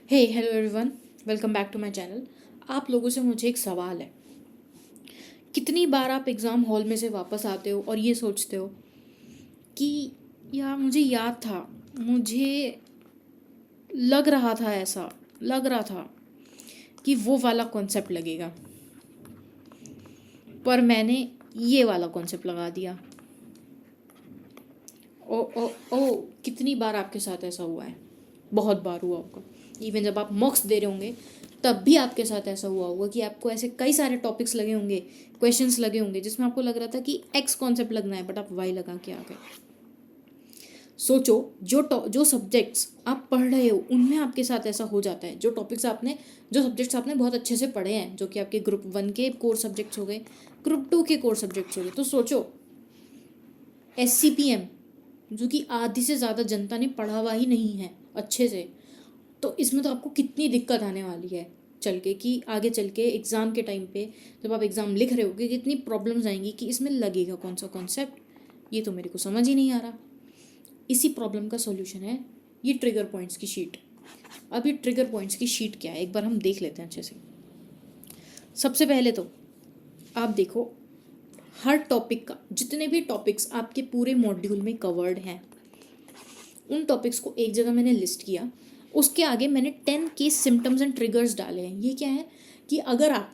Hey hello everyone, welcome back to my channel. आप लोगों से मुझे एक सवाल है। कितनी बार आप एग्ज़ाम हॉल में से वापस आते हो और ये सोचते हो कि यार मुझे याद था, मुझे लग रहा था कि वो वाला कॉन्सेप्ट लगेगा, पर मैंने ये वाला कॉन्सेप्ट लगा दिया। ओ ओ ओ कितनी बार आपके साथ ऐसा हुआ है? बहुत बार हुआ होगा। इवन जब आप मॉक्स दे रहे होंगे तब भी आपके साथ ऐसा हुआ होगा कि आपको ऐसे कई सारे टॉपिक्स लगे होंगे, क्वेश्चंस लगे होंगे जिसमें आपको लग रहा था कि एक्स कॉन्सेप्ट लगना है, बट आप वाई लगा के आ गए। सोचो, जो सब्जेक्ट्स आप पढ़ रहे हो उनमें आपके साथ ऐसा हो जाता है। जो सब्जेक्ट्स आपने बहुत अच्छे से पढ़े हैं, जो कि आपके ग्रुप 1 के कोर सब्जेक्ट्स हो गए, ग्रुप 2 के कोर सब्जेक्ट्स हो गए, तो सोचो SCPM, जो कि आधी से ज़्यादा जनता ने पढ़ा हुआ ही नहीं है अच्छे से, तो इसमें तो आपको कितनी दिक्कत आने वाली है चल के, कि आगे चल के एग्ज़ाम के टाइम पे जब आप एग्ज़ाम लिख रहे होगे कितनी प्रॉब्लम्स आएंगी कि इसमें लगेगा कौन सा कॉन्सेप्ट, ये तो मेरे को समझ ही नहीं आ रहा। इसी प्रॉब्लम का सॉल्यूशन है ये ट्रिगर पॉइंट्स की शीट। अब ये ट्रिगर पॉइंट्स की शीट क्या है, एक बार हम देख लेते हैं अच्छे से। सबसे पहले तो आप देखो, हर टॉपिक का, जितने भी टॉपिक्स आपके पूरे मॉड्यूल में कवर्ड हैं, उन टॉपिक्स को एक जगह मैंने लिस्ट किया। उसके आगे मैंने 10 के सिम्टम्स एंड ट्रिगर्स डाले हैं। ये क्या है कि अगर आप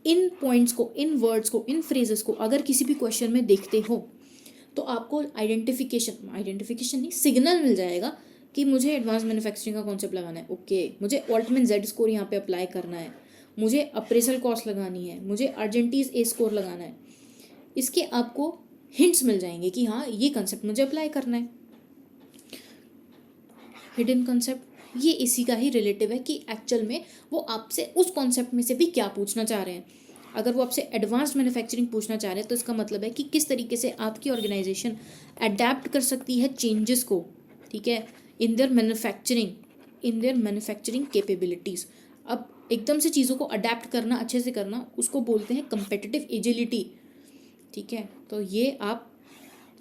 इन पॉइंट्स को, इन वर्ड्स को, इन फ्रेजेस को अगर किसी भी क्वेश्चन में देखते हो तो आपको आइडेंटिफिकेशन नहीं, सिग्नल मिल जाएगा कि मुझे एडवांस मैन्युफैक्चरिंग का कॉन्सेप्ट लगाना है। ओके, मुझे ऑल्टमैन जेड स्कोर यहाँ पे अप्लाई करना है, मुझे अप्रेजल कॉस्ट लगानी है, मुझे अर्जेंटीज ए स्कोर लगाना है। इसके आपको हिंट्स मिल जाएंगे कि हाँ, ये कंसेप्ट मुझे अप्लाई करना है। हिडन कॉन्सेप्ट ये इसी का ही रिलेटिव है कि एक्चुअल में वो आपसे उस कॉन्सेप्ट में से भी क्या पूछना चाह रहे हैं। अगर वो आपसे एडवांस्ड मैन्युफैक्चरिंग पूछना चाह रहे हैं तो इसका मतलब है कि किस तरीके से आपकी ऑर्गेनाइजेशन अडेप्ट कर सकती है चेंजेस को, ठीक है, इन देयर मैन्युफैक्चरिंग कैपेबिलिटीज़। अब एकदम से चीज़ों को अडेप्ट करना, अच्छे से करना, उसको बोलते हैं कम्पिटिटिव एजिलिटी, ठीक है। तो ये आप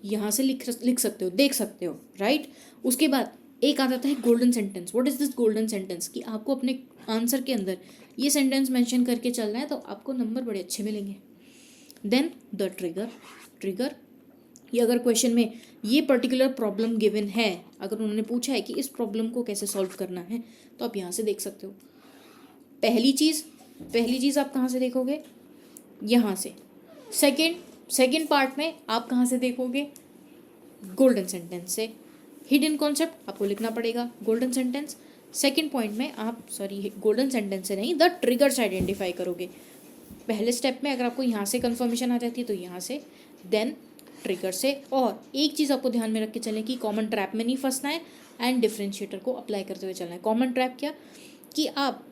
यहाँ से लिख सकते हो, देख सकते हो, राइट। उसके बाद एक आ जाता है golden sentence. What is this golden sentence, कि आपको अपने आंसर के अंदर ये सेंटेंस मेंशन करके चलना है तो आपको नंबर बड़े अच्छे मिलेंगे। देन द ट्रिगर, ये अगर क्वेश्चन में ये पर्टिकुलर प्रॉब्लम गिवन है, अगर उन्होंने पूछा है कि इस प्रॉब्लम को कैसे सॉल्व करना है, तो आप यहाँ से देख सकते हो। पहली चीज़ आप कहाँ से देखोगे? यहाँ से। सेकेंड पार्ट में आप कहाँ से देखोगे? गोल्डन सेंटेंस से। हिडन कॉन्सेप्ट आपको लिखना पड़ेगा गोल्डन सेंटेंस। सेकेंड पॉइंट में आप गोल्डन सेंटेंस से नहीं, द ट्रिगर्स आइडेंटिफाई करोगे। पहले स्टेप में अगर आपको यहाँ से कंफर्मेशन आ जाती है तो यहाँ से, देन ट्रिगर से। और एक चीज़ आपको ध्यान में रख के चलें कि कॉमन ट्रैप में नहीं फंसना है एंड डिफरेंशिएटर को अप्लाई करते हुए चलना है। कॉमन ट्रैप क्या, कि आप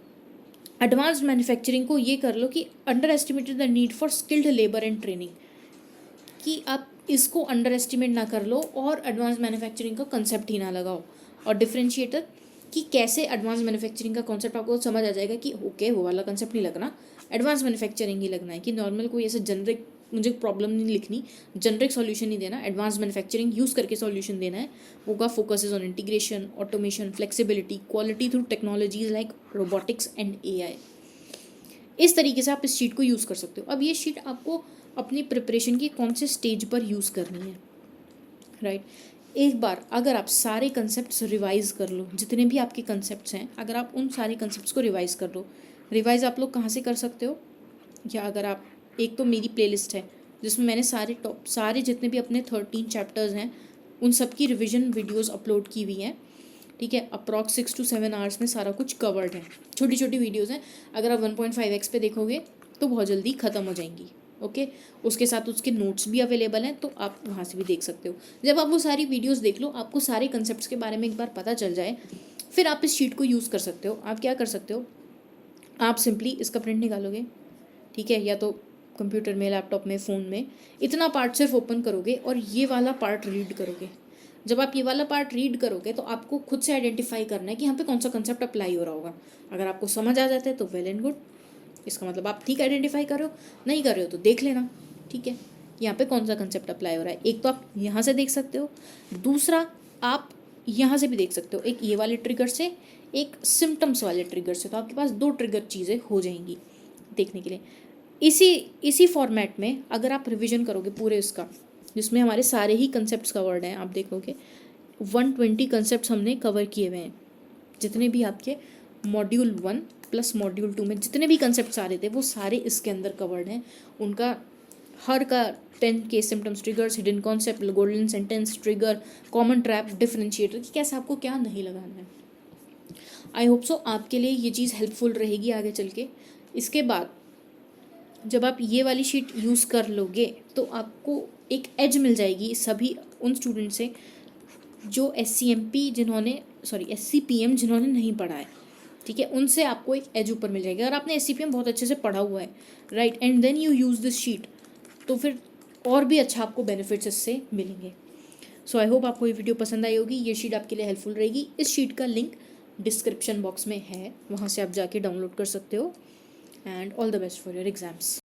एडवांस्ड मैन्युफैक्चरिंग को ये कर लो कि under estimated the need for skilled labour and training, कि आप इसको अंडर एस्टिमेट ना कर लो और एडवांस मैन्युफैक्चरिंग का कंसेप्ट ही ना लगाओ। और डिफरेंशिएटर, कि कैसे एडवांस मैन्युफैक्चरिंग का कॉन्सेप्ट आपको समझ आ जाएगा कि ओके, वो वाला कंसेप्ट नहीं लगना, एडवांस मैन्युफैक्चरिंग ही लगना है, कि नॉर्मल कोई ऐसे जनरिक मुझे प्रॉब्लम नहीं लिखनी, जनरिक सॉल्यूशन नहीं देना, एडवांस मैन्युफैक्चरिंग यूज़ करके सॉल्यूशन देना है। वो का focus is on integration, automation, flexibility, quality through technologies like robotics and AI। इस तरीके से आप इस शीट को यूज़ कर सकते हो। अब ये शीट आपको अपनी प्रिपरेशन की कौन से स्टेज पर यूज़ करनी है, राइट। एक बार अगर आप सारे कंसेप्ट्स रिवाइज कर लो, जितने भी आपके कंसेप्ट्स हैं, अगर आप उन सारे कंसेप्ट्स को रिवाइज कर लो। रिवाइज आप लोग कहाँ से कर सकते हो, या अगर आप, एक तो मेरी प्लेलिस्ट है जिसमें मैंने सारे जितने भी अपने 13 चैप्टर्स हैं उन सब की रिविजन वीडियोज़ अपलोड की हुई हैं, ठीक है। अप्रॉक्स 6 to 7 आवर्स में सारा कुछ कवर्ड है। छोटी छोटी वीडियोज़ हैं, अगर आप 1.5x पे देखोगे तो बहुत जल्दी ख़त्म हो जाएंगी, ओके। उसके साथ उसके नोट्स भी अवेलेबल हैं, तो आप वहाँ से भी देख सकते हो। जब आप वो सारी वीडियोज़ देख लो, आपको सारे कंसेप्ट्स के बारे में एक बार पता चल जाए, फिर आप इस शीट को यूज़ कर सकते हो। आप क्या कर सकते हो, आप सिंपली इसका प्रिंट निकालोगे, ठीक है, या तो कंप्यूटर में, लैपटॉप में, फ़ोन में, इतना पार्ट सिर्फ ओपन करोगे और ये वाला पार्ट रीड करोगे। जब आप ये वाला पार्ट रीड करोगे तो आपको खुद से आइडेंटिफाई करना है कि यहाँ पे कौन सा कंसेप्ट अप्लाई हो रहा होगा। अगर आपको समझ आ जाता है तो वेल एंड गुड, इसका मतलब आप ठीक आइडेंटिफाई कर रहे हो। नहीं कर रहे हो तो देख लेना, ठीक है, यहाँ पे कौन सा कंसेप्ट अप्लाई हो रहा है। एक तो आप यहाँ से देख सकते हो, दूसरा आप यहाँ से भी देख सकते हो, एक ये वाले ट्रिगर से, एक सिम्टम्स वाले ट्रिगर से। तो आपके पास 2 ट्रिगर चीज़ें हो जाएंगी देखने के लिए। इसी फॉर्मेट में अगर आप रिवीजन करोगे पूरे इसका, जिसमें हमारे सारे ही कंसेप्ट कवर्ड हैं, आप देखोगे 120 कंसेप्ट हमने कवर किए हुए हैं। जितने भी आपके मॉड्यूल 1 प्लस मॉड्यूल 2 में जितने भी कंसेप्ट आ रहे थे वो सारे इसके अंदर कवर्ड हैं। उनका हर का 10 case symptoms, triggers, hidden concept, golden sentence, trigger, common trap, differentiator, कि कैसे आपको क्या नहीं लगाना है। आई होप सो आपके लिए ये चीज़ हेल्पफुल रहेगी आगे चल के। इसके बाद जब आप ये वाली शीट यूज़ कर लोगे तो आपको एक एज मिल जाएगी सभी उन स्टूडेंट से जो SCMP जिन्होंने SCPM जिन्होंने नहीं पढ़ा है, ठीक है, उनसे आपको एक एज ऊपर मिल जाएगी। अगर आपने SCPM बहुत अच्छे से पढ़ा हुआ है, right, and then you use this sheet, तो फिर और भी अच्छा आपको बेनिफिट्स इससे मिलेंगे। सो आई होप आपको ये वीडियो पसंद आई होगी। ये शीट आपके लिए हेल्पफुल रहेगी। इस शीट का लिंक डिस्क्रिप्शन बॉक्स में है, वहाँ से आप जाके डाउनलोड कर सकते हो। And all the best for your exams.